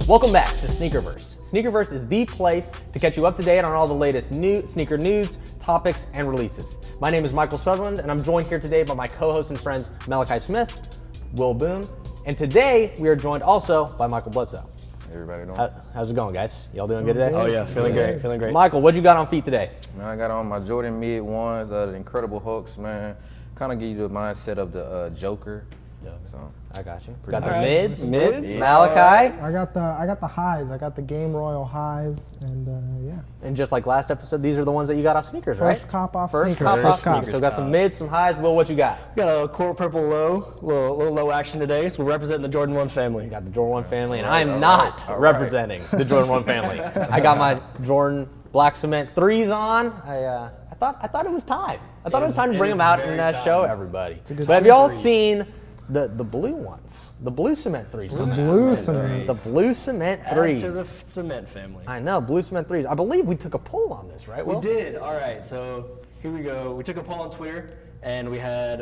Welcome back to SneakerVersed. SneakerVersed is the place to catch you up to date on all the latest sneaker news, topics, and releases. My name is Michael Sutherland, and I'm joined here today by my co-hosts and friends Malachi Smith, Will Boone, and today we are joined also by Michael Bledsoe. Everybody doing? How's it going, guys? Y'all doing good today? Oh yeah, feeling great. Michael, what you got on feet today? Man, I got on my Jordan mid ones, the Incredible Hooks, man. Kind of give you the mindset of the Joker. Yeah. So I got you. Got the right. mids. Yeah. Malachi. I got the highs. I got the Game Royal highs, and yeah. And just like last episode, these are the ones that you got off sneakers, right? First cop off First sneakers. cop off First cop. sneakers. So got some mids, some highs. Will, what you got? Got a coral purple low, little low action today. So we're representing the Jordan 1 family. You got the Jordan 1 family, and All right, I am all not right. representing the Jordan 1 family. I got my Jordan black cement 3s on. I thought it was time. I thought it was time to bring them out and show everybody. But have y'all seen the blue ones? The blue cement 3s. Blue cement. The blue cement Add 3s. to the cement family. I know, blue cement 3s. I believe we took a poll on this, right, Will? We did. All right. So here we go. We took a poll on Twitter, and we had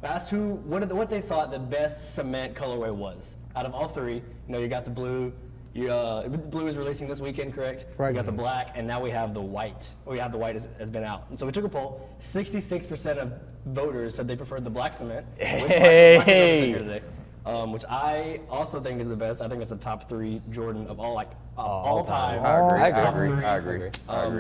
asked what they thought the best cement colorway was out of all three. You got the blue. Blue is releasing this weekend, correct? Right. We got the black, and now we have the white. The white has been out. And so we took a poll. 66% of voters said they preferred the black cement. Hey. Which I also think is the best. I think it's the top 3 Jordan of all time. I agree.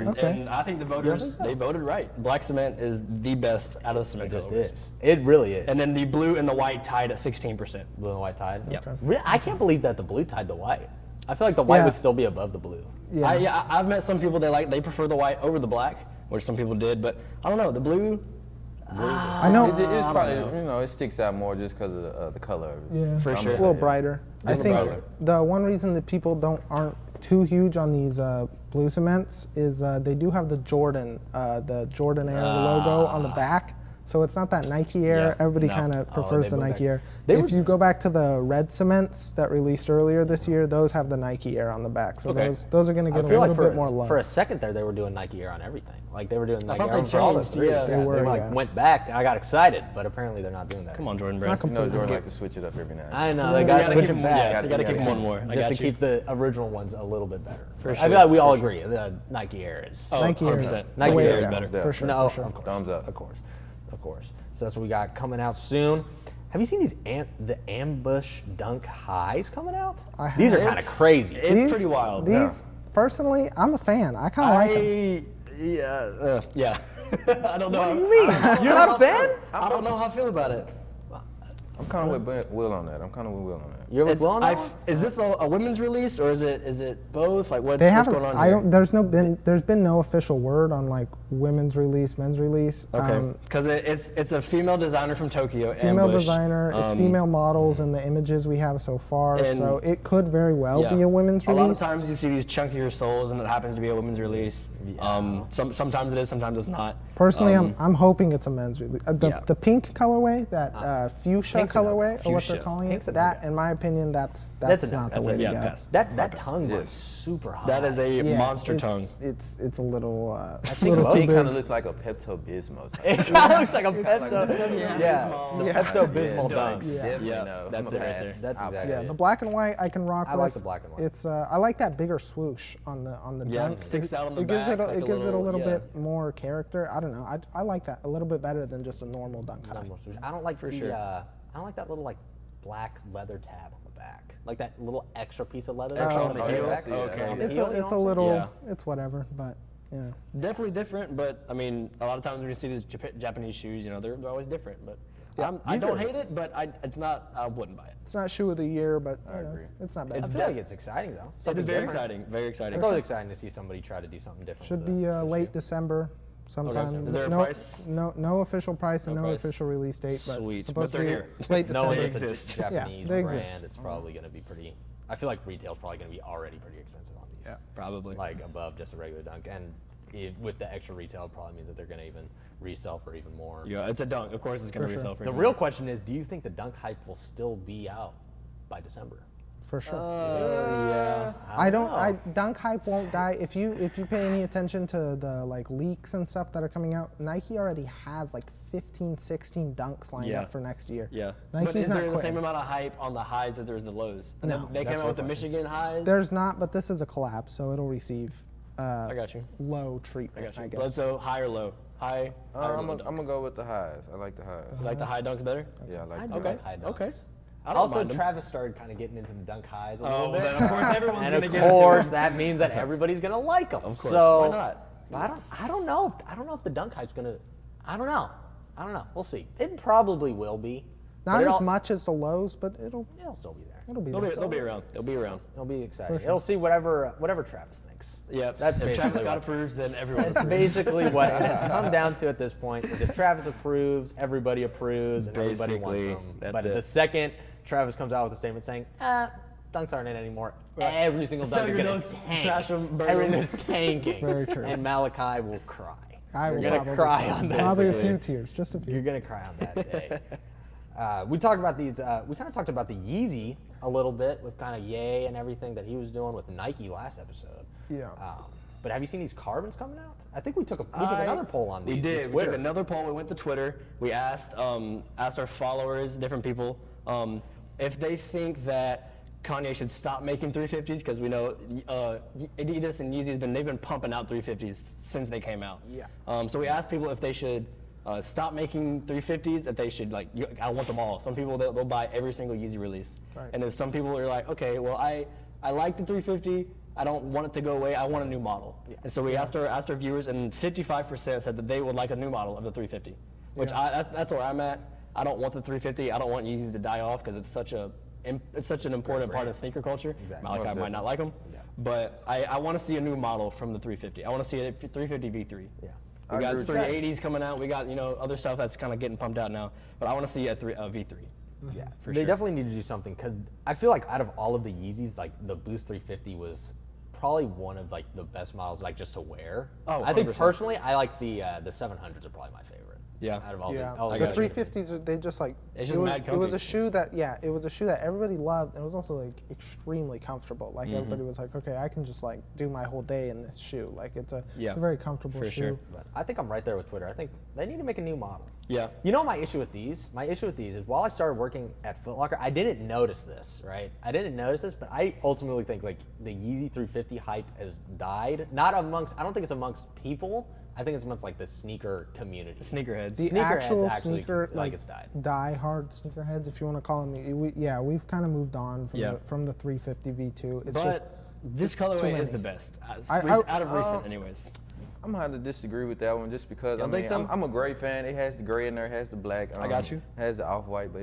Okay. And I think the voters, they voted right. Black cement is the best out of the cement It just colorways. is. It really is. And then the blue and the white tied at 16%. blue and white tied. Yep. Okay. I can't believe that the blue tied the white. I feel like the white Yeah. would still be above the blue. Yeah. I've met some people they prefer the white over the black, which some people did, but I don't know, the blue. I know. It's probably it sticks out more just because of the color of it. Yeah, For sure. a little brighter. I Little think brighter. the one reason that people aren't too huge on these blue cements is they do have the Jordan Air logo on the back. So it's not that Nike Air. Yeah. Everybody No. kind of prefers they the go Nike back. Air. They If were- you go back to the red cements that released earlier this year, those have the Nike Air on the back. So Okay. those are going to I get a feel little like bit more love. for a second there, they were doing Nike Air on everything. Like they were doing Nike thought Air they for all those changed, threes. yeah. They were, like yeah. went back. I got excited, but apparently they're not doing that. Come on, Jordan Brand. Not completely. Jordan like to switch it up every now and then. I know they You got to gotta switch keep them them- back yeah, they gotta keep them one more. I just got to you. keep the original ones a little bit better. For I sure, feel like we for all sure. agree the Nike Air is. Oh, Nike Air is 100%. Nike way Air is down, better. for sure. No, for sure. of course. Thumbs up. Of course. So that's what we got coming out soon. Have you seen the ambush dunk highs coming out? I These are have. kind of crazy. It's pretty wild. These, personally, I'm a fan. I kind of like them. Yeah. I don't know. What do you mean? You're not a fan? I don't know how I feel about it. I'm kind of with Will on that. You're with Will on that one? Is this a women's release or is it both? Like what's They going haven't. on here? There's been no official word on like women's release, men's release. Okay, because it's a female designer from Tokyo. Female Ambush. designer. It's female models in the images we have so far. And- So it could very well Yeah. be a women's A lot of release. times you see these chunkier soles, and it happens to be a women's release. Sometimes it is, sometimes it's not. Personally, I'm hoping it's a men's release. Yeah. The pink colorway, that fuchsia Pink's another colorway, or what Fuchsia. they're calling Pink's it, another that, in my opinion, that's a not no. the That's way it. to Yeah, go. pass. That tongue was super high. That is a Yeah, monster tongue. It's a little. I think little too it kind of big. looks like a Pepto Bismol. It kind of looks like a Pepto. Yeah, the Yeah. Pepto Bismol Yeah. dunks. Yeah. Definitely Yeah, no. that's I'm it a right pass. there. That's I'll exactly Yeah, it. the black and white I can rock I with. like the black and white. It's I like that bigger swoosh on the Yeah, dunk. it sticks out on the it gives back it like it a gives it a little- little yeah. bit more character. I don't know. I like that a little bit better than just a normal dunk high. Normal swoosh. I don't like For the sure. I don't like that little like black leather tab on the back. Like that little extra piece of leather Extra on on the the heel. heel? back. Okay. On the It's heel, a, you it's know a what I'm saying? little. Yeah. It's whatever, but yeah. Definitely different, but I mean, a lot of times when you see these Japanese shoes, they're always different. But I don't hate it, but it's not. I wouldn't buy it. It's not shoe of the year, but agree. it's not bad. I feel like it's exciting though. It Something is very different. exciting. Very exciting. It's always exciting to see somebody try to do something different. Should with be the late shoe. December sometime. Is there a no, price? No official price and No no price. official release date, but Sweet, it's supposed but to be they're here. late Knowing December. it's a exist. Japanese they brand, exist. it's probably going to be pretty. I feel like retail's probably going to be already pretty expensive on these. Yeah. Probably. Like above just a regular dunk, and with the extra retail, it probably means that they're going to even resell for even more. Yeah, it's a dunk. Of course, it's going For to sure. resell for The even real more. question is, do you think the dunk hype will still be out by December? for sure. Yeah. Dunk hype won't die. If you pay any attention to the like leaks and stuff that are coming out, Nike already has like 15, 16 dunks lined up for next year. Yeah. Nike's But is there not the same quitting. amount of hype on the highs as there is the lows? And No. they came out with the Michigan highs. There's not, but this is a collab, so it'll receive I got you. low treatment, I guess. So high or low? High. I'm gonna go with the highs. I like the highs. You like the high dunks better? Yeah, I like I the do Okay. like high dunks. Okay. I don't Also, mind 'em. Travis started kind of getting into the dunk highs a little Oh, bit. then of course everyone's and gonna of get into course it. that means that everybody's gonna like them. Of course. So, Why not? I don't know. I don't know if the dunk hype's gonna. I don't know. We'll see. It probably will be. Not but as much as the lows, but it'll still be there. be They'll there. be around. They'll be around. It'll be exciting. It'll see whatever Travis thinks. Yeah. That's if basically Travis what- Scott approves, then everyone That's approves. basically what it has come down to at this point. Is if Travis approves, everybody approves, and everybody wants Basically, them. that's But it. the second Travis comes out with a statement saying, dunks aren't in anymore, every single Sell dunk is your going to dunks, tank. trash 'em, burn 'em. Everything's tanking. very true. And Malachi will cry. I will You're going to probably cry on that. Probably a basically. few tears, just a few. You're going to cry on that day. We talked about these. We kind of talked about the Yeezy a little bit with kind of Ye and everything that he was doing with Nike last episode. Yeah. But have you seen these carbons coming out? I think we took another poll on these. We with did. We Twitter. took another poll. We went to Twitter. We asked our followers, different people, if they think that Kanye should stop making 350s, because we know Adidas and Yeezy they've been pumping out 350s since they came out. Yeah. So we asked people if they should stop making 350s, if they should I want them all. Some people they'll buy every single Yeezy release, Right. and then some people are like, okay, well I like the 350. I don't want it to go away. I want a new model. And so we asked our viewers, and 55% said that they would like a new model of the 350, which that's where I'm at. I don't want the 350. I don't want Yeezys to die off because it's such an important part of sneaker culture. Exactly. Malachi might not like them, but I want to see a new model from the 350. I want to see a 350 V3. Yeah. We got agree with that. 380s coming out. We got other stuff that's kind of getting pumped out now, but I want to see a V3. Yeah, for they sure. definitely need to do something because I feel like out of all of the Yeezys, like the Boost 350 was probably one of like the best models like just to wear. Oh, I think 100%. personally, I like the 700s are probably my favorite. Yeah. Out of all Yeah, the I the got you. 350s, they just like, It's it just was, mad it was comfy. a shoe that everybody loved, and it was also like extremely comfortable. Like Mm-hmm. everybody was like, okay, I can just like do my whole day in this shoe. Like it's a very comfortable for shoe. sure. But I think I'm right there with Twitter. I think they need to make a new model. Yeah. You know my issue with these? My issue with these is while I started working at Foot Locker, I didn't notice this, right? I didn't notice this, but I ultimately think like the Yeezy 350 hype has died. I don't think it's amongst people. I think it's amongst like the sneaker community. Sneakerheads. The Sneakerheads actual actually, sneaker, like, it's died. die-hard sneakerheads, if you want to call them. We've kind of moved on from the 350 V2. It's but just this too colorway many. is the best, I- out of recent anyways. I'm gonna have to disagree with that one just because don't think so? I'm a gray fan. It has the gray in there, it has the black. I got you. It has the off-white, but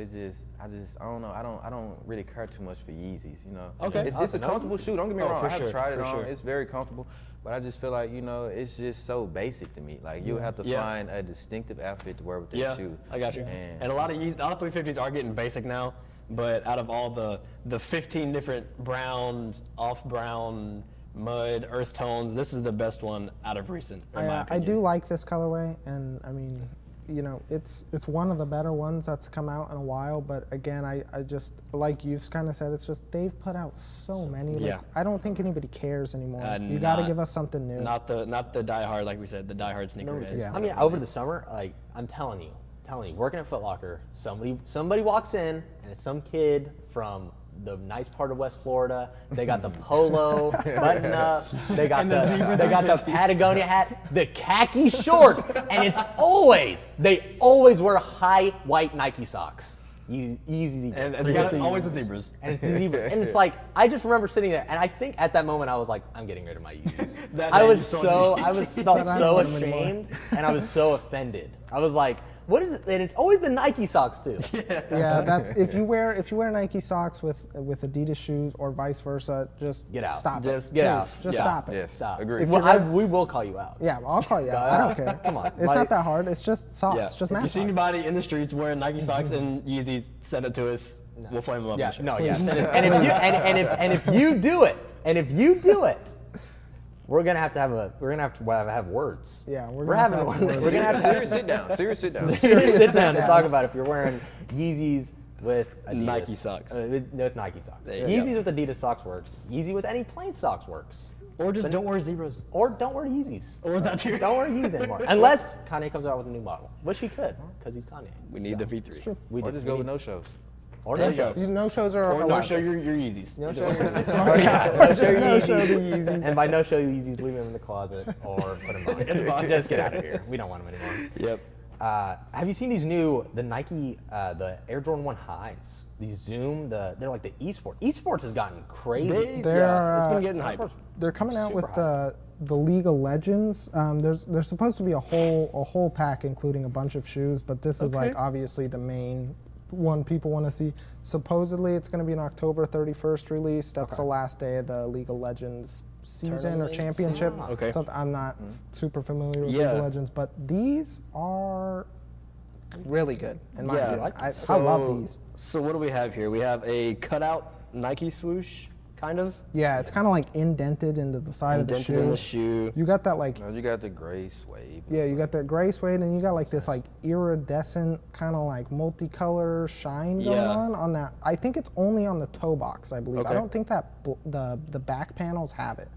I don't know. I don't really care too much for Yeezys. Okay. It's a comfortable shoe. Don't get me Oh, wrong. for I have sure, tried it for on. sure. It's very comfortable, but I just feel like it's just so basic to me. Like you have to Yeah. find a distinctive outfit to wear with that Yeah, shoe. I got you. And a lot of 350s are getting basic now, but out of all the 15 different browns, off-brown, mud, earth tones, this is the best one out of recent, in my I opinion. do like this colorway, and I mean, it's one of the better ones that's come out in a while. But again, I just like you've kind of said, it's just they've put out so many. Like, Yeah. I don't think anybody cares anymore. You got to not- give us something new. Not the diehard, like we said, the diehard sneakerheads. yeah. I mean, over the summer, like I'm telling you, working at Foot Locker, somebody walks in and it's some kid from the nice part of West Florida. They got the polo button up. They got the Patagonia hat, the khaki shorts, and they always wear high white Nike socks. Easy zebras. And it's got always the zebras. And it's the zebras. And it's like, I just remember sitting there, and I think at that moment I was like, I'm getting rid of my Yeezys. That I day was you saw the felt I don't so want them anymore. ashamed, and I was so offended. I was like, what is it? And it's always the Nike socks too. Yeah, that's if you wear Nike socks with Adidas shoes or vice versa, just Get out. Stop Just it. get out. Just Yeah. stop it. Yes, Stop. agreed. We will call you out. Yeah, I'll call you out. I don't care. Come on. It's Like- not that hard. It's just socks. Yeah. Just If math you see socks. anybody in the streets wearing Nike socks and Yeezys, send it to us. We'll flame them up. Yeah, and shit. no, yes. And if you do it, we're gonna have to have words. Yeah, we're We're gonna having have some we're gonna have to Serious sit down. Serious sit down. sit down to down. talk about if you're wearing Yeezys with Adidas. Nike socks. With Nike socks. There you Yeezys with Adidas socks works. Yeezy with any plain socks works. Or just don't wear zebras. Or don't wear Yeezys. Or that too. Don't wear Yeezys anymore. Unless Kanye comes out with a new model, which he could, because he's Kanye. We need the V3. True. Or just go with no shows. Or There no you go. shows. No shows are Or no allowed. show your Yeezys. No show. Oh yeah. No show No show the Yeezys. Yeezys. And by no show Yeezys, leave them in the closet or put them In the on. box. Just get out of here. We don't want them anymore. Yep. Have you seen these the Nike, the Air Jordan 1 highs? These Zoom, they're like the esports. Esports has gotten crazy. They're, It's been getting hyped. They're coming out with Super the League of Legends. There's supposed to be a whole pack including a bunch of shoes, but this is like obviously the main one people want to see. Supposedly it's going to be an October 31st release. That's the last day of the League of Legends season or Tournament? championship. Okay. So I'm not super familiar with League Yeah. of Legends, but these are really good in my opinion. I So- love these. So what do we have here? We have a cutout Nike swoosh, kind of. Yeah, it's kind of like indented into the side of the Indented shoe. in the shoe. You got that like You got the gray suede. yeah, you got that gray suede, and you got like this like iridescent kind of like multicolor shine going Yeah. on that. I think it's only on the toe box, I believe. I Okay. don't think that the back panels have it.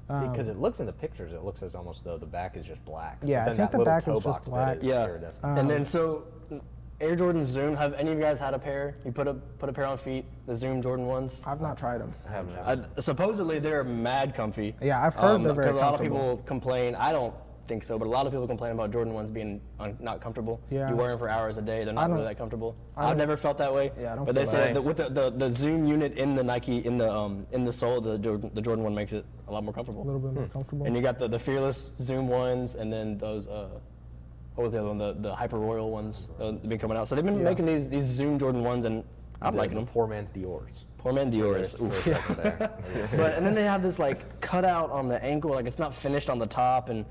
Because it looks in the pictures, it looks as almost though the back is just black. Yeah, But I then think that the little back toe is just box bit black. is Yeah. iridescent. And then so Air Jordan Zoom. Have any of you guys had a pair? You put a pair on feet, the Zoom Jordan ones. I've not tried them. I haven't. Supposedly they're mad comfy. Yeah, I've heard they're very because a lot of comfortable. people complain. I don't think so, but a lot of people complain about Jordan ones being not comfortable. Yeah. You wear them for hours a day. They're not don't- really that comfortable. I I've don't- never felt that way. Yeah, I don't But they feel say that that with the Zoom unit in the Nike in the sole, the Jordan one makes it a lot more comfortable. A little bit more comfortable. And you got the Fearless Zoom ones, and then those what was the other one? The Hyper Royal ones. They've been coming out. So they've been making these Zoom Jordan ones, and I'm liking them. Poor man's Dior's. Poor man Dior's. For a second there. But and then they have this like cutout on the ankle, like it's not finished on the top, and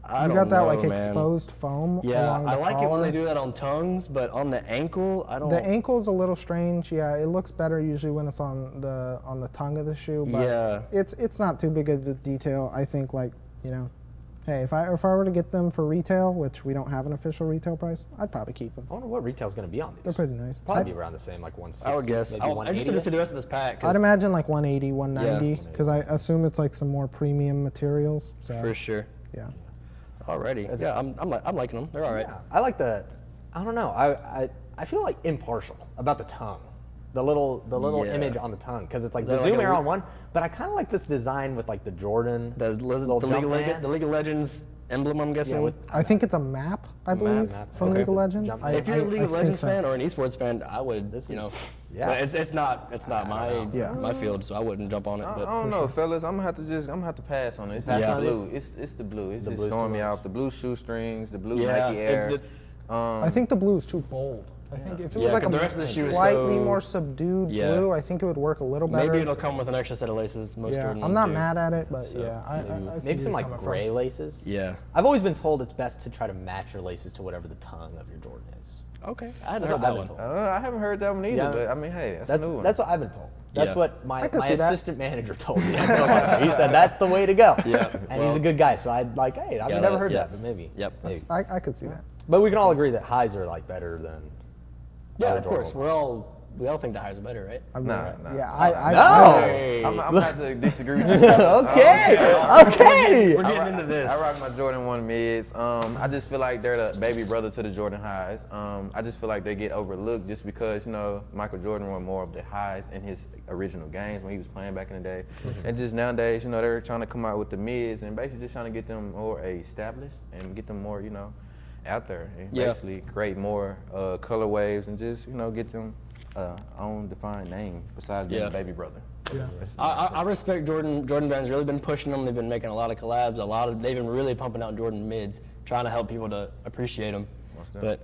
I You don't got that know, like man. exposed foam Yeah, along the I like it collar. when they do that on tongues, but on the ankle, I don't. The ankle's a little strange. Yeah, it looks better usually when it's on the tongue of the shoe. But Yeah. it's not too big of a detail. I think like hey, if I were to get them for retail, which we don't have an official retail price, I'd probably keep them. I wonder what retail's going to be on these. They're pretty nice. Probably be around the same, like 160. I would guess. Maybe I'm interested to 180. see the rest of this pack. 'cause I'd imagine like 180, 190, Yeah. because I assume it's like some more premium materials. So for sure. yeah. Alrighty. Yeah, I'm liking them. They're all right. Yeah, I like I don't know. I feel like impartial about the tongue. The little Yeah. image on the tongue, because it's like that the like Zoom a Air re- on one, but I kind of like this design with like the Jordan, The little jump man. League of Legends emblem, I'm guessing. with- I think it's a map, I believe, map, from okay. League of Legends. Jump- I- If you're a I- League I of think Legends so. fan or an esports fan, I would. yeah. But it's not my Yeah. my field, so I wouldn't jump on it. I But don't know, fellas. I'm gonna have to pass on it. It's Pass just on the it? blue. It's the blue. It's The just blue's throwing too me much. off. The blue shoestrings, the blue Yeah, Nike Air. I think the blue is too bold. I think if it was Yeah, like 'cause a the rest of the shoe is slightly so- more subdued Yeah. blue, I think it would work a little better. maybe it'll come with an extra set of laces. Most yeah, Jordan I'm ones not do. mad at it, but yeah, I see Maybe where some you're like coming from. gray laces. Yeah. I've always been told it's best to try to match your laces to whatever the tongue of your Jordan is. Okay. I hadn't That's heard what I've that been one. told. I haven't heard that one either, Yeah. but I mean, hey, that's a new one. That's what I've been told. That's Yeah. what my I can see that. assistant manager told me. He said that's the way to go. Yeah, And he's a good guy, so I'd like, hey, I've Yeah, never that- heard yeah. that, but maybe. Yep. Maybe. I could see that. But we can all agree that highs are like better than. Yeah, other of course. Jordan We all think the highs are better, right? I mean, Nah. Yeah, I No! Hey. I'm gonna have to disagree with you. fellas. Okay. We're getting into this. I rock my Jordan 1 mids. I just feel like they're the baby brother to the Jordan highs. I just feel like they get overlooked just because, Michael Jordan won more of the highs in his original games when he was playing back in the day. And just nowadays, they're trying to come out with the mids and basically just trying to get them more established and get them more, out there. And Yeah. basically create more color waves and just, get them own defined name besides being Yeah. a baby brother. Yeah. I respect Jordan. Jordan Brand's really been pushing them. They've been making a lot of collabs. They've been really pumping out Jordan mids, trying to help people to appreciate them. But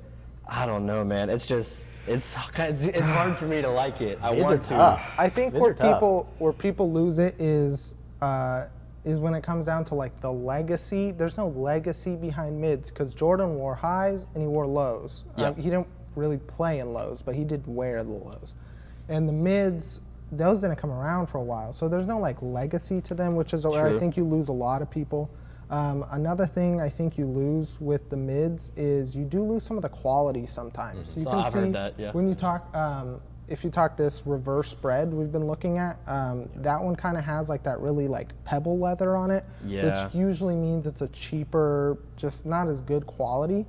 I don't know, man. It's just it's hard for me to like it. I Mids want are to. tough. I think Those where are tough. people lose it is when it comes down to like the legacy. There's no legacy behind mids because Jordan wore highs and he wore lows. Yeah. He didn't really play in lows, but he did wear the lows. And the mids, those didn't come around for a while, so there's no like legacy to them, which is where I True. think you lose a lot of people. Another thing I think you lose with the mids is you do lose some of the quality sometimes. You So can I've see heard that, yeah. when you talk, if you talk this reverse Bred we've been looking at, that one kind of has like that really like pebble leather on it, which usually means it's a cheaper, just not as good quality.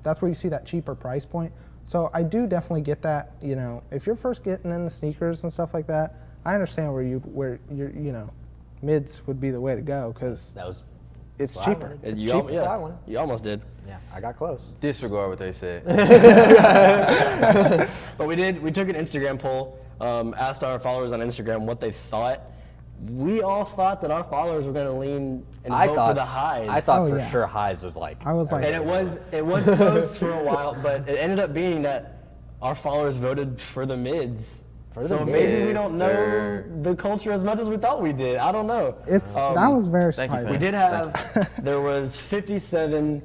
That's where you see that cheaper price point. So I do definitely get that. You know, if you're first getting into sneakers and stuff like that, I understand where you're, you know, mids would be the way to go because it's cheaper. It's cheaper. You almost did. Yeah, I got close. Disregard what they said. But we took an Instagram poll, asked our followers on Instagram what they thought. We all thought that our followers were going to lean and vote for the highs. I thought for sure highs was like. I was like, and it was close for a while, but it ended up being that our followers voted for the mids. So maybe we don't know the culture as much as we thought we did. I don't know. That was very surprising. We did have there was 57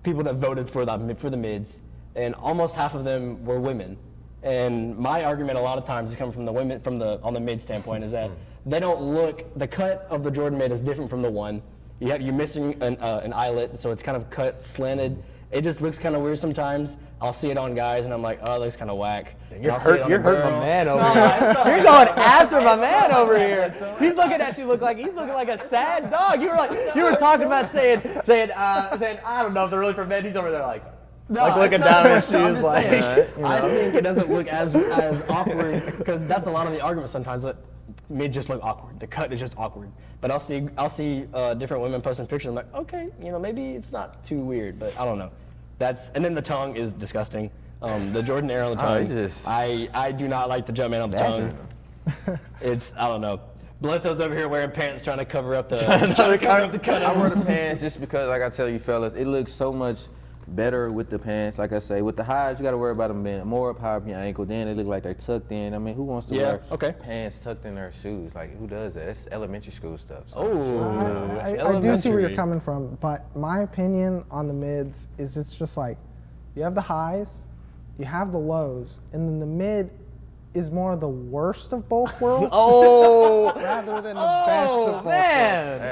people that voted for the mids, and almost half of them were women. And my argument a lot of times is coming from the women on the mid standpoint is that they don't look, the cut of the Jordan mid is different from the one. You're missing an eyelet, so it's kind of cut slanted. It just looks kind of weird sometimes. I'll see it on guys, and I'm like, oh, it looks kind of whack. You're hurting my man over here. You're going after my man over here. He's looking at you he's looking like a sad dog. You were talking about saying I don't know if they're really for men. He's over there like looking down at his shoes. I'm just saying, I think it doesn't look as awkward because that's a lot of the argument sometimes. That mid just look awkward. The cut is just awkward. But I'll see different women posting pictures. I'm like, okay, you know, maybe it's not too weird, but I don't know. And then the tongue is disgusting. The Jordan Air on the tongue. I do not like the Jumpman on the tongue. I don't know. Bledsoe's over here wearing pants trying to cover up the cut. I wear the pants just because, like I tell you fellas, it looks so much better with the pants. Like I say, with the highs, you got to worry about them being more up high up your ankle. Then they look like they're tucked in. I mean, who wants to wear pants tucked in their shoes? Like, who does that? It's elementary school stuff. So. I do see where you're coming from, but my opinion on the mids is it's just like you have the highs, you have the lows, and then the mid is more the worst of both worlds. Rather than the best of both worlds.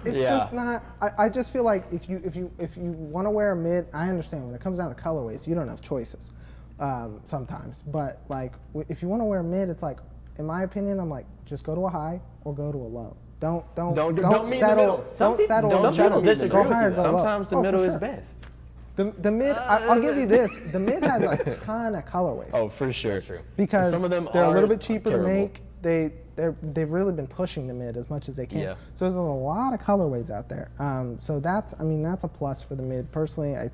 It's just not. I just feel like if you want to wear a mid, I understand when it comes down to colorways, you don't have choices sometimes. But like if you want to wear a mid, it's like, in my opinion, I'm like, just go to a high or go to a low. Don't settle. Don't settle. Some people disagree with you. Sometimes the middle is best. The mid, I'll give you this. The mid has a ton of colorways. Oh, for sure. Because some of them they're a little bit cheaper terrible. to make. They've really been pushing the mid as much as they can. Yeah. So there's a lot of colorways out there. So that's a plus for the mid. Personally, I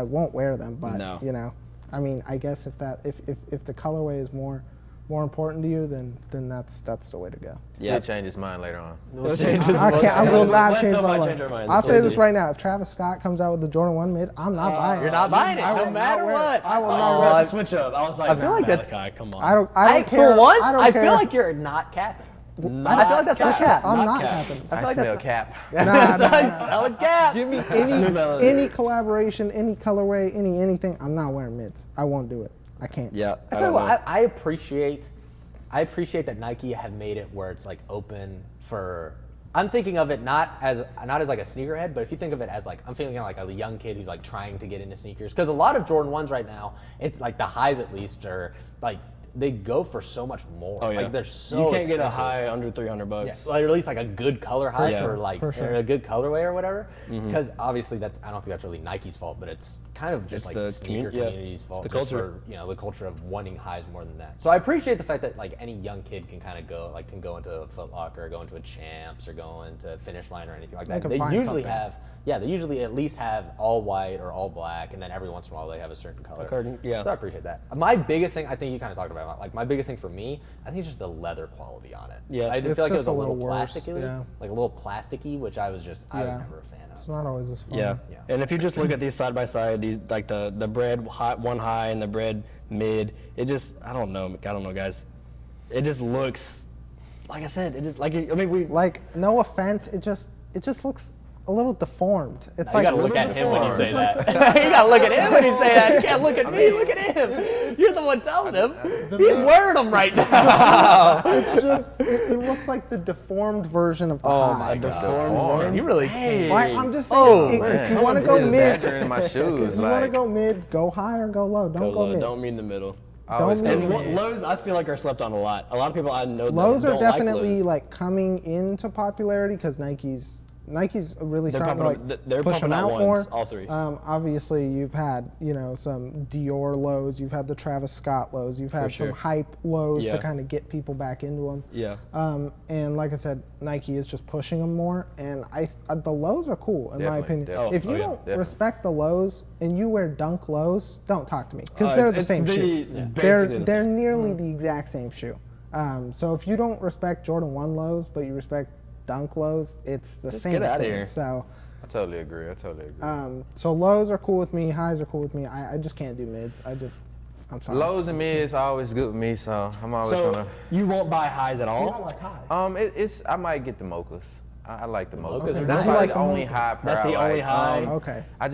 won't wear them, but you know, I mean, I guess if the colorway is more important to you, then that's the way to go. Yeah, he'll change his mind later on. I will not change my mind. I'll say this right now: if Travis Scott comes out with the Jordan 1 mid, I'm not buying it. You're not buying it, no matter what. I will not wear it. Switch up. I was like, I feel like that's. Come on. I don't care. For once, I feel like you're not capping. I feel like that's not cap. I'm not capping. I feel like smell cap. I smell a cap. Give me any collaboration, any colorway, anything. I'm not wearing mids. I won't do it. I can't. Yeah. I tell you what, I appreciate that Nike have made it where it's like open for. I'm thinking of it not as like a sneakerhead, but if you think of it as like, I'm feeling like a young kid who's like trying to get into sneakers, because a lot of Jordan 1s right now, it's like the highs at least are like they go for so much more. Oh yeah. Like they're so. You can't expensive. get a high under $300. Yeah, or at least like a good color high for like sure. a good colorway or whatever. Because obviously I don't think that's really Nike's fault, but it's kind of just It's like the sneaker community's fault. The just culture. for, the culture of wanting highs more than that. So I appreciate the fact that like any young kid can kind of go into a Foot Locker, or go into a Champs, or go into Finish Line or anything like that. They usually have. Yeah, they usually at least have all white or all black, and then every once in a while they have a certain color. So I appreciate that. My biggest thing, I think you kind of talked about, like my biggest thing for me, I think it's just the leather quality on it. Yeah, I just feel like it was a little worse, plasticky, like a little plasticky, which I was never a fan of. It's not always as fun. Yeah. And if you just look at these side by side, these like the Bred one high and the Bred mid, it just I don't know, guys. It just looks, like I said, it just like no offense, it just looks a little deformed. It's You like gotta look at him when you say that. You gotta look at him when you say that. You can't look at me. Look at him. You're the one telling him. He's wearing them right now. it's just it looks like the deformed version of the high. You really. I'm just saying, if you want to go mid, in my shoes. if you want to go mid, go high or go low. Don't go mid. Don't mean the middle. Don't And mid. lows, I feel like are slept on a lot. A lot of people I know Lows don't are definitely like like coming into popularity because Nike's really starting to they're push pumping them out out ones, more. all three. Obviously, you've had some Dior lows, you've had the Travis Scott lows, you've had some hype lows to kind of get people back into them. Yeah. And like I said, Nike is just pushing them more, and the lows are cool in my opinion. Definitely. If you don't respect the lows and you wear Dunk lows, don't talk to me because they're the same shoe. They're nearly the exact same shoe. So if you don't respect Jordan 1 lows, but you respect Dunk lows, it's the same get out of thing. here. So I totally agree. so lows are cool with me, highs are cool with me. I just can't do mids. I'm sorry. Lows and mids are always good with me, so I'm always So gonna. you won't buy highs at all? I don't like highs. I might get the mochas. I like the mochas. mochas are That's nice. probably like the the only mocha. high pair That's the I only like. high. Okay. I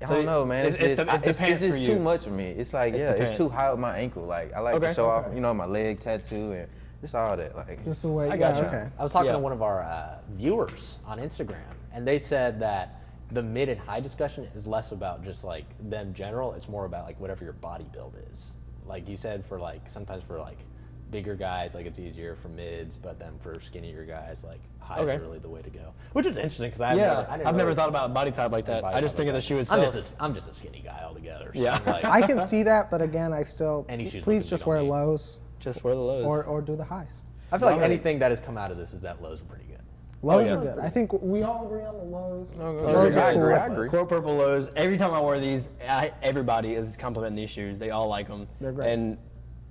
don't know, man. it's the pants it's for just you. too much for me. It's like, It's the it's too pants. high with my ankle. Like, I like to show off, my leg tattoo and just all that. Like, Just the way. I gotcha. Yeah, okay. I was talking Yeah. to one of our viewers on Instagram, and they said that the mid and high discussion is less about just like them general. It's more about like whatever your body build is. Like you said, for like sometimes for like bigger guys, like it's easier for mids, but then for skinnier guys, like highs are really the way to go. Which is interesting because I've never thought about body type like that. I just think of the shoe itself. I'm just a skinny guy altogether. So Yeah. I'm like, I can see that, but again, I still Any shoes please look just good on wear me. lows Just wear the lows. or do the highs. I feel like Love it. anything that has come out of this is that lows are pretty good. Lows yeah. are good. I think we all agree on the lows. Those are are cool. cool. I agree. Core purple lows. Every time I wear these, everybody is complimenting these shoes. They all like them. They're great. And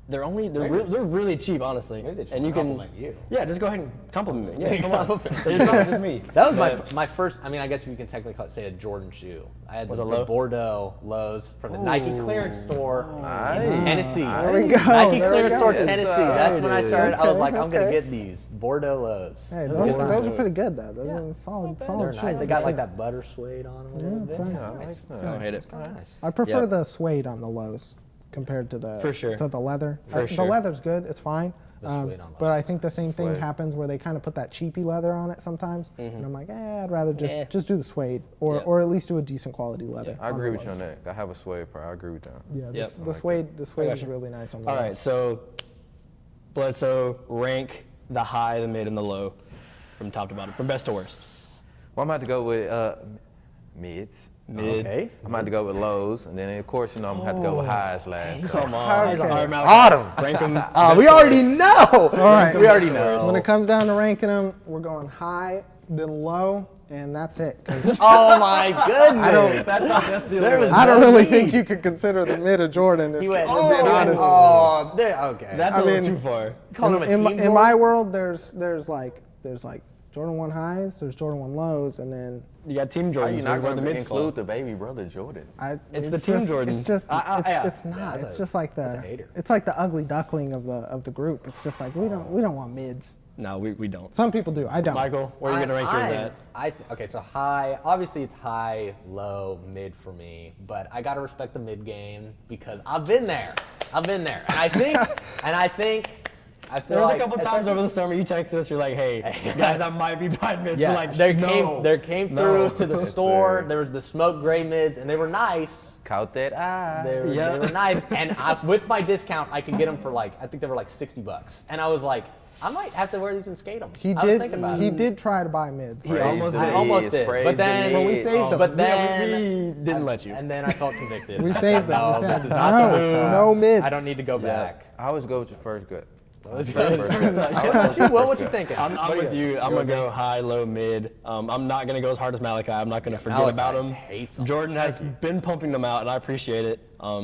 they're really cheap, honestly. Maybe they just and wanna you can compliment you. Yeah, just go ahead and compliment me. Yeah, come on. Compliment It's not just me. That was my first, I mean, I guess you can technically say a Jordan shoe. I had Was the it low? Bordeaux lows from the Nike clearance store in Nice. Tennessee. There we go. Nike There we clearance go. store, Yes, Tennessee. sir. That's when I started. I was like, I'm going to Okay. get these Bordeaux lows. Hey, Those are those are pretty good though. Those are solid They're shoes. nice. They got like that butter suede on them a little bit. it's It's nice. nice. I don't hate it. It's kinda nice. I prefer Yep. the suede on the lows compared to the For sure. to the leather. For sure. The leather's good. It's fine. The suede on But lows. I think the same thing Suede. happens where they kind of put that cheapy leather on it sometimes, and I'm like, I'd rather Yeah. just do the suede or Yeah. or at least do a decent quality leather. I agree with you on that. I have a suede pair. I agree with that. Yeah, Yep. the suede is gotcha. really nice on the All right, lows. so Bledsoe, rank the high, the mid, and the low from top to bottom, from best to worst. Well, I'm about to go with mids. Mid. Okay. I'm about to go with lows, and then of course, I'm gonna have to go with highs last. So. Come on. Okay. All right, Malachi, Autumn. rank them. We already know. All right. We already know. When it comes down to ranking them, we're going high, then low, and that's it. 'Cause Oh my goodness. That's the There was I don't no really need. think you could consider the mid a Jordan if You we're went, being honest. Oh, there. Okay. That's I a little mean, too far. Calling him a in, team in my world, there's like Jordan 1 highs, there's Jordan 1 lows, and then You got Team Are Jordans. you not where the going to mids fall. include the baby brother Jordan? It's the Team just, Jordan. It's just Yeah. it's not. that's It's a- just like that's a hater. it's like the ugly duckling of the group. It's just like we don't want mids. No, we don't. Some people do. I don't. Michael, where are you going to rank yours at? Okay, so high. Obviously, it's high, low, mid for me. But I gotta respect the mid game because I've been there. And I think, I feel There was like a couple times over the summer you texted us, you're like, hey, guys, I might be buying mids. Yeah, We're like, there no. came No. through to the Yes, store. sir. There was the smoke gray mids, and they were nice. Caught that eye. They were nice, and with my discount, I could get them for I think they were like $60. And I was like, I might have to wear these and skate them. He I was thinking about did. He it. did try to buy mids. He almost the did. I almost did, praise but then the we mids. saved them. But then we didn't let you. And then I felt convicted. We I saved said, them. No, We this said, is not the move. no mids. I don't need to go back. I always go with your first gut. What you thinking? I'm with you. I'm going to go high, low, mid. I'm not going to go as hard as Malachi. I'm not going to forget about Malachi him. hates 'em. Jordan has been pumping them out, and I appreciate it. I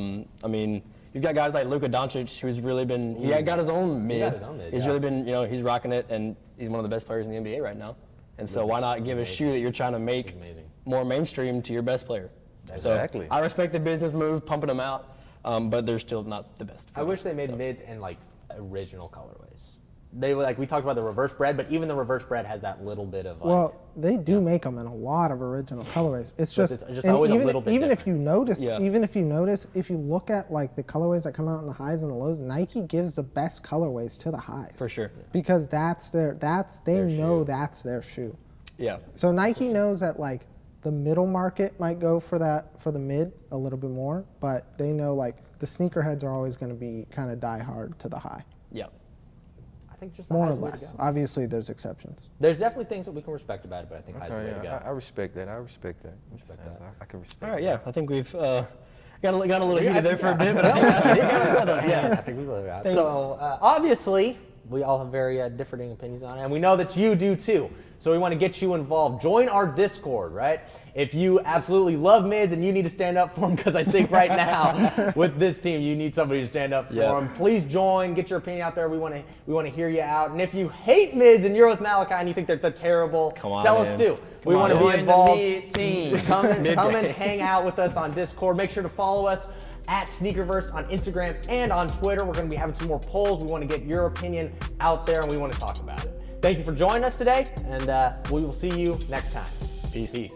mean, you've got guys like Luka Doncic, who's really been, he got his own mid. got his own mid, He's yeah. really been, he's rocking it, and he's one of the best players in the NBA right now. And so why not give a shoe that you're trying to make amazing. more mainstream to your best player? Exactly. So I respect the business move, pumping them out, but they're still not the best. I wish they made mids in like original colorways. they like we talked about the reverse Bred, but even the reverse Bred has that little bit of like. Well, they do make them in a lot of original colorways. It's So just, it's just and always a even, little bit even if you notice, Yeah. if you look at like the colorways that come out in the highs and the lows, Nike gives the best colorways to the highs. For sure. Because they know that's their shoe. Yeah. So Nike knows that like the middle market might go for the mid a little bit more, but they know like the sneakerheads are always going to be kind of die hard to the high. Yeah. I think just the More or high's the way to less. go. Obviously, there's exceptions. There's definitely things that we can respect about it, but I think high's the way to go. I respect that. I respect that. I can respect All right. that. Yeah. I think we've got a little heated there for a bit, but I think I think we really got it. So obviously, we all have very differing opinions on it, and we know that you do too. So we want to get you involved. Join our Discord, right? If you absolutely love mids and you need to stand up for them, because I think right now with this team you need somebody to stand up for them. Please join. Get your opinion out there. We want to hear you out. And if you hate mids and you're with Malachi and you think they're terrible, tell us too. We want to be involved. Mid-team. Come and hang out with us on Discord. Make sure to follow us at SneakerVersed on Instagram and on Twitter. We're going to be having some more polls. We want to get your opinion out there and we want to talk about it. Thank you for joining us today, and we will see you next time. Peace.